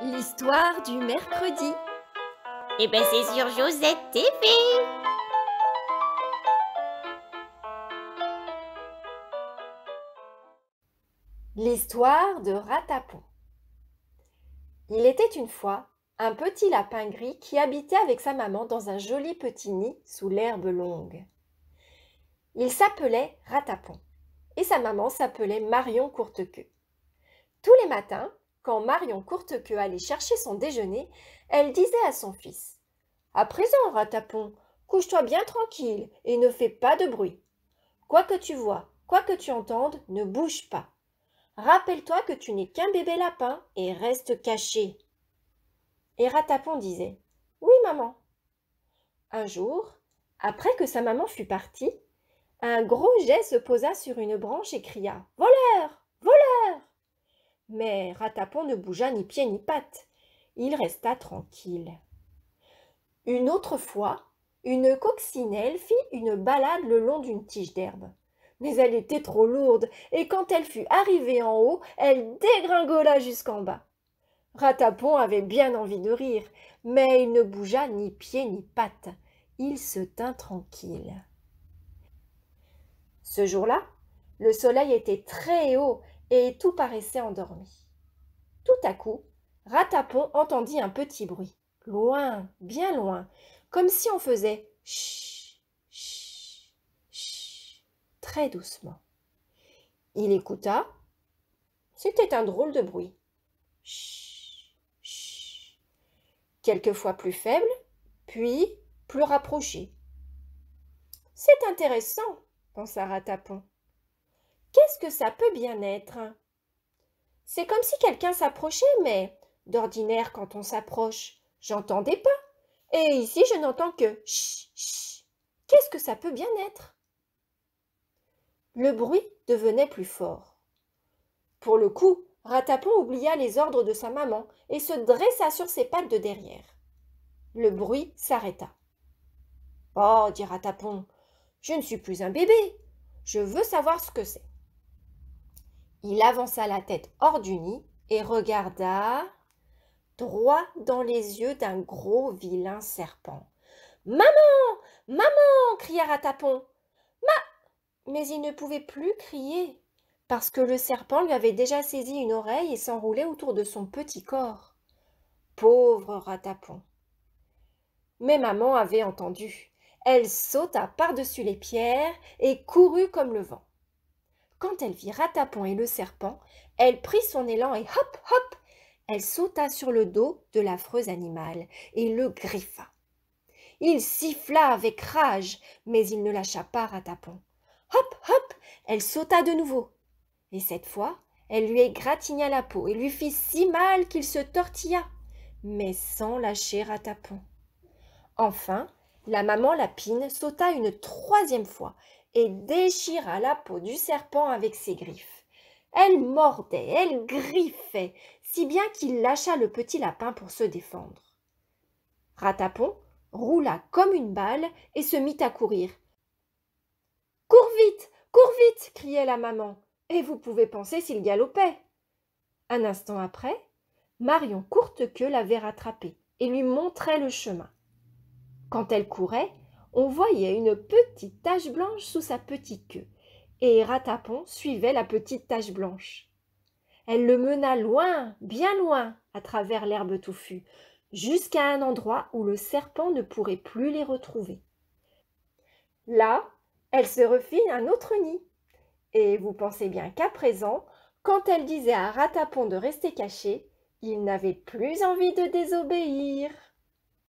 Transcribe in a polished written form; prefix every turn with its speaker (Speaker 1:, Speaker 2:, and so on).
Speaker 1: L'histoire du mercredi.
Speaker 2: Eh ben c'est sur Josette TV.
Speaker 1: L'histoire de Ratapon. Il était une fois un petit lapin gris qui habitait avec sa maman dans un joli petit nid sous l'herbe longue. Il s'appelait Ratapon et sa maman s'appelait Marion Courtequeux. Tous les matins, quand Marion Courtequeux allait chercher son déjeuner, elle disait à son fils « À présent, Ratapon, couche-toi bien tranquille et ne fais pas de bruit. Quoi que tu vois, quoi que tu entendes, ne bouge pas. Rappelle-toi que tu n'es qu'un bébé lapin et reste caché. » Et Ratapon disait « Oui, maman. » Un jour, après que sa maman fut partie, un gros geais se posa sur une branche et cria « Voleur! Voleur !» Mais Ratapon ne bougea ni pied ni patte. Il resta tranquille. Une autre fois, une coccinelle fit une balade le long d'une tige d'herbe. Mais elle était trop lourde, et quand elle fut arrivée en haut, elle dégringola jusqu'en bas. Ratapon avait bien envie de rire, mais il ne bougea ni pied ni patte. Il se tint tranquille. Ce jour-là, le soleil était très haut et tout paraissait endormi. Tout à coup, Ratapon entendit un petit bruit, loin, bien loin, comme si on faisait chut, chut, chut, très doucement. Il écouta. C'était un drôle de bruit. Chut, chut. Quelquefois plus faible, puis plus rapproché. C'est intéressant, pensa Ratapon. Qu'est-ce que ça peut bien être? C'est comme si quelqu'un s'approchait, mais d'ordinaire, quand on s'approche, j'entendais pas. Et ici, je n'entends que chut, chut. Qu'est-ce que ça peut bien être? Le bruit devenait plus fort. Pour le coup, Ratapon oublia les ordres de sa maman et se dressa sur ses pattes de derrière. Le bruit s'arrêta. « Oh, dit Ratapon, je ne suis plus un bébé. Je veux savoir ce que c'est. » Il avança la tête hors du nid et regarda droit dans les yeux d'un gros vilain serpent. « Maman! Maman !» cria Ratapon. Mais il ne pouvait plus crier, parce que le serpent lui avait déjà saisi une oreille et s'enroulait autour de son petit corps. Pauvre Ratapon. Mais maman avait entendu. Elle sauta par-dessus les pierres et courut comme le vent. Quand elle vit Ratapon et le serpent, elle prit son élan et hop, hop, elle sauta sur le dos de l'affreux animal et le griffa. Il siffla avec rage, mais il ne lâcha pas Ratapon. Hop, hop, elle sauta de nouveau. Et cette fois, elle lui égratigna la peau et lui fit si mal qu'il se tortilla, mais sans lâcher Ratapon. Enfin, la maman lapine sauta une troisième fois et déchira la peau du serpent avec ses griffes. Elle mordait, elle griffait, si bien qu'il lâcha le petit lapin pour se défendre. Ratapon roula comme une balle et se mit à courir. « Cours vite !» criait la maman, et vous pouvez penser s'il galopait. Un instant après, Marion Courtequeux l'avait rattrapé et lui montrait le chemin. Quand elle courait, on voyait une petite tache blanche sous sa petite queue, et Ratapon suivait la petite tache blanche. Elle le mena loin, bien loin, à travers l'herbe touffue, jusqu'à un endroit où le serpent ne pourrait plus les retrouver. Là, elle se refit un autre nid. Et vous pensez bien qu'à présent, quand elle disait à Ratapon de rester caché, il n'avait plus envie de désobéir.